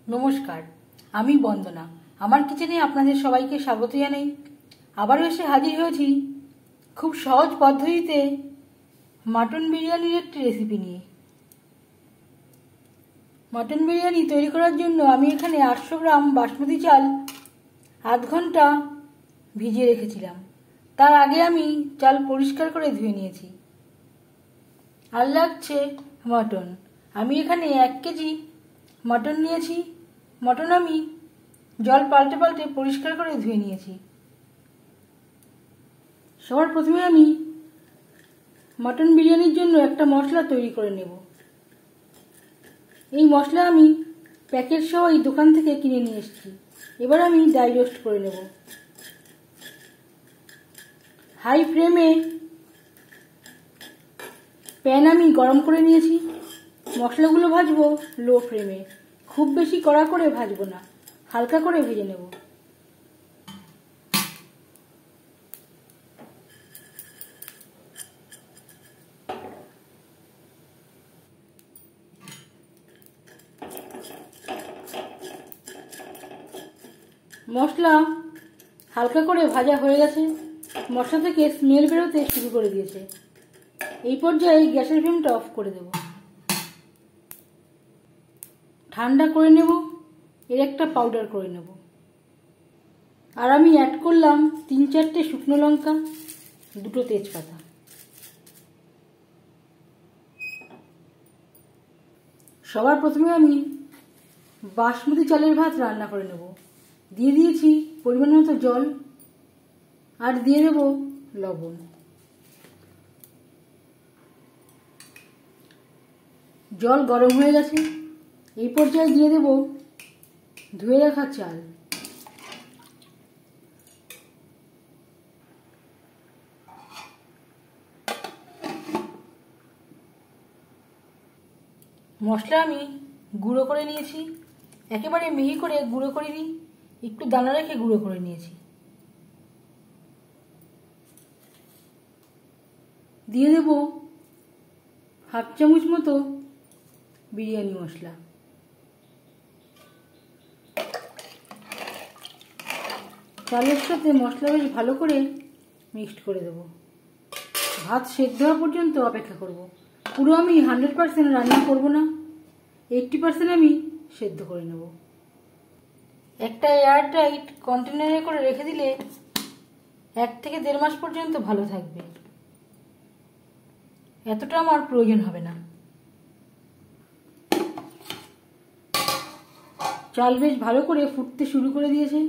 নমস্কার, আমি বন্দনা। আমার কিচেনে আপনাদের সবাইকে স্বাগত জানাই। আবারও এসে হাজির হয়েছি খুব সহজ পদ্ধতিতে মাটন বিরিয়ানির একটি রেসিপি নিয়ে। মাটন বিরিয়ানি তৈরি করার জন্য আমি এখানে 800 গ্রাম বাসমতি চাল আধ ঘন্টা ভিজিয়ে রেখেছিলাম। তার আগে আমি চাল পরিষ্কার করে ধুয়ে নিয়েছি। আর লাগছে মাটন। আমি এখানে 1 কেজি মাটন নিয়েছি। মটন আমি জল পাল্টে পাল্টে পরিষ্কার করে ধুয়ে নিয়েছি। সবার প্রথমে আমি মাটন বিরিয়ানির জন্য একটা মশলা তৈরি করে নেব। এই মশলা আমি প্যাকেট সহ এই দোকান থেকে কিনে নিয়ে এসেছি। এবার আমি ড্রাই রোস্ট করে নেব। হাই ফ্লেমে প্যান আমি গরম করে নিয়েছি। মশলাগুলো ভাজবো লো ফ্লেমে। খুব বেশি কড়া করে ভাজবো না, হালকা করে ভেজে নেব। মশলা হালকা করে ভাজা হয়ে গেছে। মশলা থেকে স্মেল বেরোতে শুরু করে দিয়েছে। এই পর্যায়ে গ্যাসের ফ্লেমটা অফ করে দেব। ঠান্ডা করে নেব। এর একটা পাউডার করে নেব। আর আমি অ্যাড করলাম 3-4টে শুকনো লঙ্কা, 2টো তেজপাতা। সবার প্রথমে আমি বাসমতি চালের ভাত রান্না করে নেব। দিয়ে দিয়েছি পরিমাণ মতো জল, আর দিয়ে দেব লবণ। জল গরম হয়ে গেছে। এই পর্যায়ে দিয়ে দেব ধুয়ে রাখা চাল। মশলা আমি গুঁড়ো করে নিয়েছি। একেবারে মিহি করে গুঁড়ো করিনি, একটু দানা রেখে গুঁড়ো করে নিয়েছি। দিয়ে দেব হাফ চামচ মতো বিরিয়ানি মশলা। চালের সাথে মশলা বেশ ভালো করে মিক্সড করে দেব। ভাত সেদ্ধ হওয়া পর্যন্ত অপেক্ষা করব। পুরো আমি 100% রান্না করব না, 80% আমি সেদ্ধ করে নেব। একটা এয়ারটাইট কন্টেনারে করে রেখে দিলে 1 থেকে 1.5 মাস পর্যন্ত ভালো থাকবে। এতটা আমার প্রয়োজন হবে না। চাল বেশ ভালো করে ফুটতে শুরু করে দিয়েছে।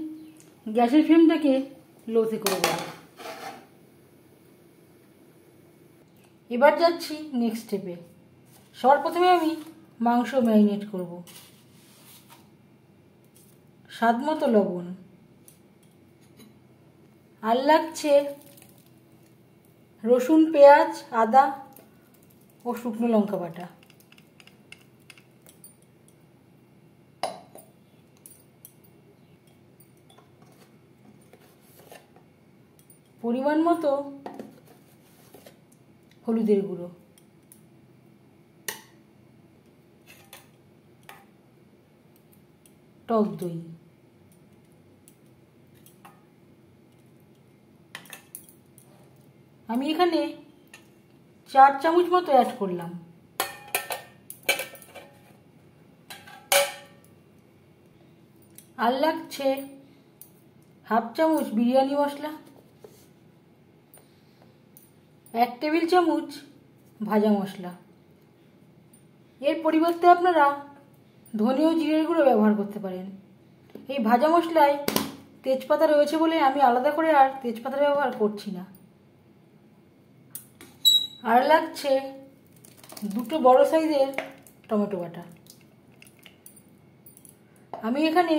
গ্যাসের ফ্লেমটাকে লোতে করে দেব। এবার যাচ্ছি নেক্সট স্টেপে। সবার প্রথমে আমি মাংস ম্যারিনেট করব। স্বাদ মতো লবণ, আর লাগছে রসুন, পেঁয়াজ, আদা ও শুকনো লঙ্কা বাটা। পরিমাণ মতো হলুদের গুঁড়ো, টক দই, আমি এখানে 4 চামচ মতো অ্যাড করলাম। আর লাগছে হাফ চামচ বিরিয়ানি মশলা, 1 টেবিল চামচ ভাজা মশলা। এর পরিবর্তে আপনারা ধনে ও জিরের গুঁড়ো ব্যবহার করতে পারেন। এই ভাজা মশলায় তেজপাতা রয়েছে বলে আমি আলাদা করে আর তেজপাতা ব্যবহার করছি না। আর লাগছে 2টো বড় সাইজের টমেটো বাটা। আমি এখানে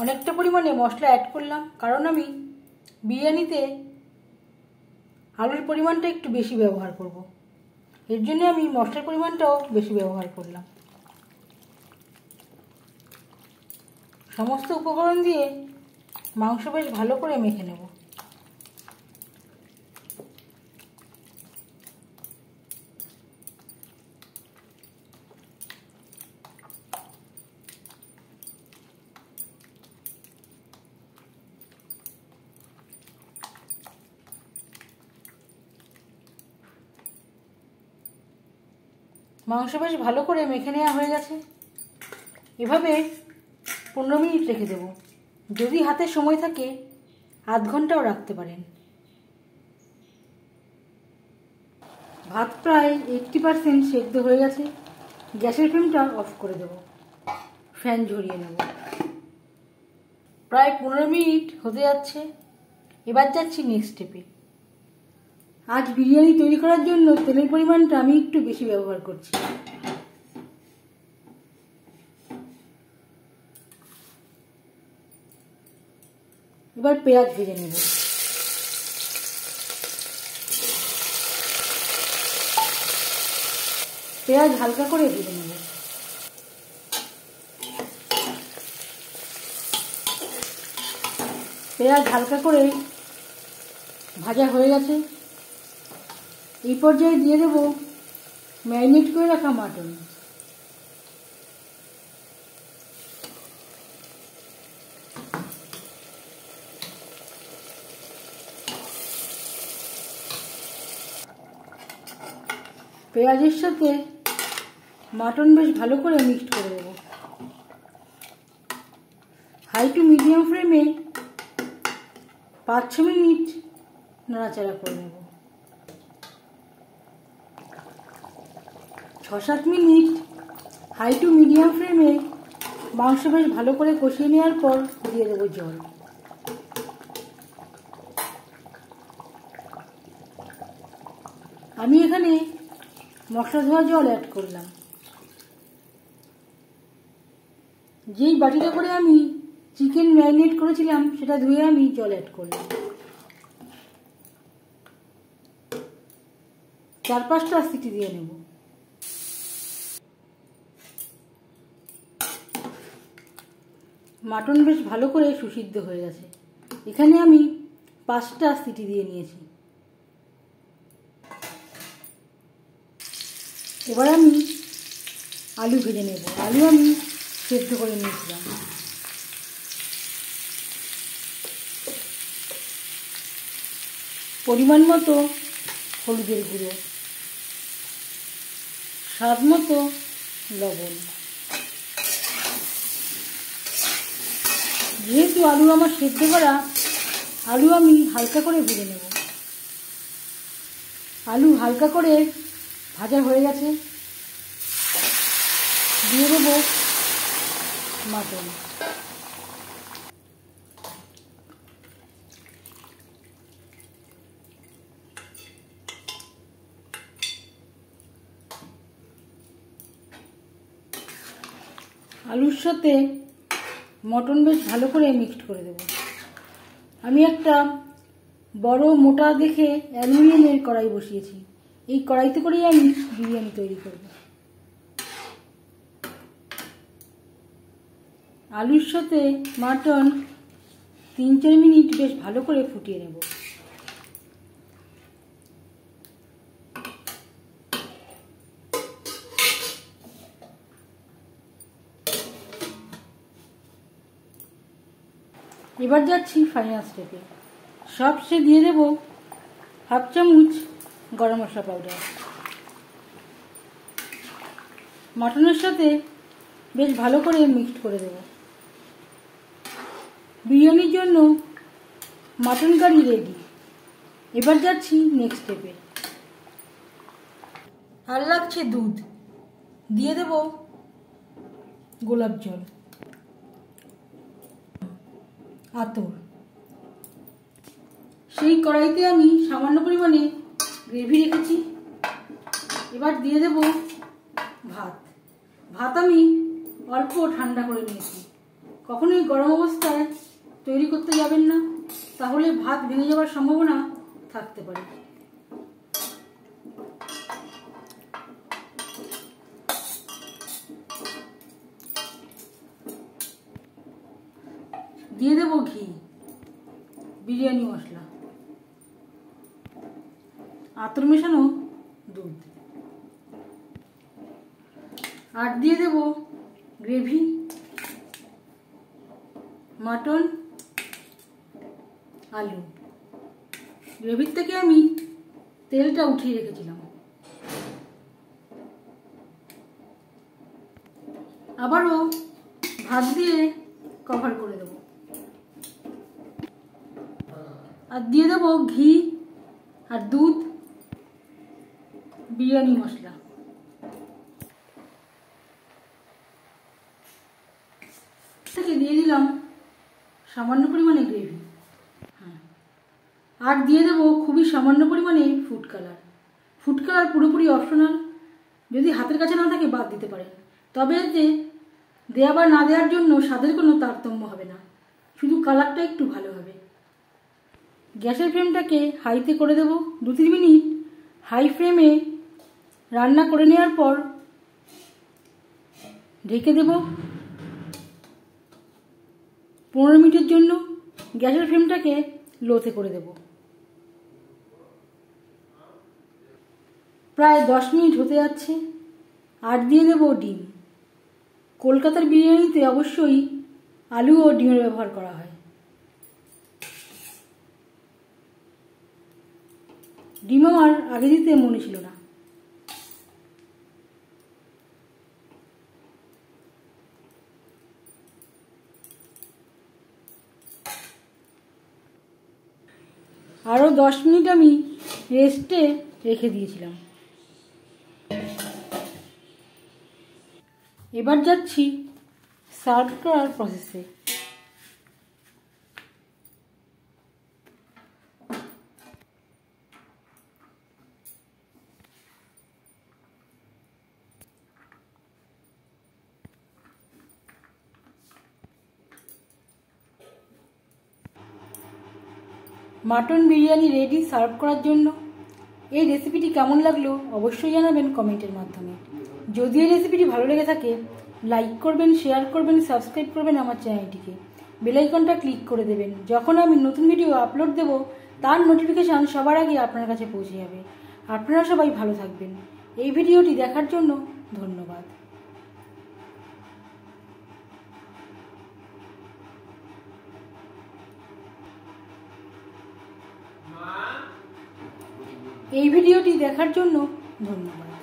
অনেকটা পরিমাণে মশলা অ্যাড করলাম, কারণ আমি বিরিয়ানিতে আলুর পরিমাণটা একটু বেশি ব্যবহার করব। এর জন্য আমি মশলার পরিমাণটাও বেশি ব্যবহার করলাম। সমস্ত উপকরণ দিয়ে মাংস বেশ ভালো করে মেখে নেব। মাংস বেশ ভালো করে মেখে নেওয়া হয়ে গেছে। এভাবে 15 মিনিট রেখে দেব। যদি হাতে সময় থাকে আধ ঘন্টাও রাখতে পারেন। ভাত প্রায় 80% সেদ্ধ হয়ে গেছে। গ্যাসের ফ্লেমটা অফ করে দেব। ফ্যান ঝরিয়ে নেব। প্রায় 15 মিনিট হতে যাচ্ছে। এবার যাচ্ছি নেক্সট স্টেপে। আজ বিরিয়ানি তৈরি করার জন্য তেলের পরিমাণটা আমি একটু বেশি ব্যবহার করছি। এবার পেঁয়াজ ভেজে নেব। পেঁয়াজ হালকা করে ভেজে নেব। পেঁয়াজ হালকা করে ভাজা হয়ে গেছে। এই পর্যায়ে দিয়ে দেব ম্যারিনেট করে রাখা মাটন। পেঁয়াজের সাথে মাটন বেশ ভালো করে মিক্সড করে দেব। হাই টু মিডিয়াম ফ্লেমে 5-6 মিনিট নাড়াচাড়া করে নেব। 6-7 মিনিট হাই টু মিডিয়াম ফ্লেমে মাংস বেশ ভালো করে কষিয়ে নেওয়ার পর দিয়ে দেবো জল। আমি এখানে মশলা ধোয়া জল অ্যাড করলাম। যেই বাটিটা করে আমি চিকেন ম্যারিনেট করেছিলাম সেটা ধুয়ে আমি জল অ্যাড করলাম। 4-5টা সিটি দিয়ে নেব। মাটন বেশ ভালো করে সুসিদ্ধ হয়ে গেছে। এখানে আমি 5টা সিটি দিয়ে নিয়েছি। এবার আমি আলু ভেজে নেব। আলু আমি সেদ্ধ করে নিয়েছিলাম। পরিমাণ মতো হলুদের গুঁড়ো, স্বাদ মতো লবণ। যেহেতু আলু আমার সেদ্ধ করা, আলু আমি হালকা করে ভেজে নেব। আলু হালকা করে ভাজা হয়ে গেছে। দিয়ে দেব মাটন। আলুর সাথে মটন বেশ ভালো করে মিক্সড করে দেব। আমি একটা বড় মোটা দেখে অ্যালুমিনিয়ামের কড়াই বসিয়েছি। এই কড়াইতে করেই আমি বিরিয়ানি তৈরি করব। আলুর সাথে মাটন 3-4 মিনিট বেশ ভালো করে ফুটিয়ে নেব। এবার যাচ্ছি ফাইনাল স্টেপে। সবশেষে দিয়ে দেব 1/2 চামচ গরম মশলা পাউডার। মাটনের সাথে বেশ ভালো করে মিক্সড করে দেব। বিরিয়ানির জন্য মাটন কারি রেডি। এবার যাচ্ছি নেক্সট স্টেপে। আর লাগছে দুধ। দিয়ে দেব গোলাপ জল, আতর। সেই কড়াইতে আমি সামান্য পরিমাণে গ্রেভি রেখেছি। এবার দিয়ে দেব ভাত। ভাত আমি অল্প ঠান্ডা করে নিয়েছি। কখনোই গরম অবস্থায় তৈরি করতে যাবেন না, তাহলে ভাত ভেঙে যাওয়ার সম্ভাবনা থাকতে পারে। দিয়ে দেব ঘি, বিরিয়ানি মশলা, আতর মেশানো দুধ, আর দিয়ে দেব গ্রেভি, মাটন, আলু। গ্রেভির থেকে আমি তেলটা উঠিয়ে রেখেছিলাম। আবারও ভাত দিয়ে কভার করে দেবো, আর দিয়ে দেবো ঘি আর দুধ, বিরিয়ানি মশলা। থেকে দিয়ে দিলাম সামান্য পরিমাণে গ্রেভি, আর দিয়ে দেবো খুবই সামান্য পরিমাণে ফুড কালার। ফুড কালার পুরোপুরি অপশনাল, যদি হাতের কাছে না থাকে বাদ দিতে পারেন, তবে এতে দেওয়া বা না দেওয়ার জন্য স্বাদের কোনো তারতম্য হবে না, শুধু কালারটা একটু ভালো হবে। গ্যাসের ফ্লেমটাকে হাইতে করে দেব, 2-3 মিনিট হাই ফ্লেমে রান্না করে নেওয়ার পর ঢেকে দেব 15 মিনিটের জন্য। গ্যাসের ফ্লেমটাকে লোতে করে দেব। প্রায় 10 মিনিট হতে যাচ্ছে, আর দিয়ে দেব ডিম। কলকাতার বিরিয়ানিতে অবশ্যই আলু ও ডিমের ব্যবহার করা হয়। ডিম আমার আগে দিতে মনে ছিল না। আরও 10 মিনিট আমি রেস্টে রেখে দিয়েছিলাম। এবার যাচ্ছি সার্ভ করার প্রসেসে। মাটন বিরিয়ানি রেডি সার্ভ করার জন্য। এই রেসিপিটি কেমন লাগলো অবশ্যই জানাবেন কমেন্টের মাধ্যমে। যদি এই রেসিপিটি ভালো লেগে থাকে লাইক করবেন, শেয়ার করবেন, সাবস্ক্রাইব করবেন আমার চ্যানেলটিকে, বেল আইকনটা ক্লিক করে দেবেন। যখন আমি নতুন ভিডিও আপলোড দেব তার নোটিফিকেশান সবার আগে আপনার কাছে পৌঁছে যাবে। আপনারা সবাই ভালো থাকবেন। এই ভিডিওটি দেখার জন্য ধন্যবাদ। এই ভিডিওটি দেখার জন্য ধন্যবাদ।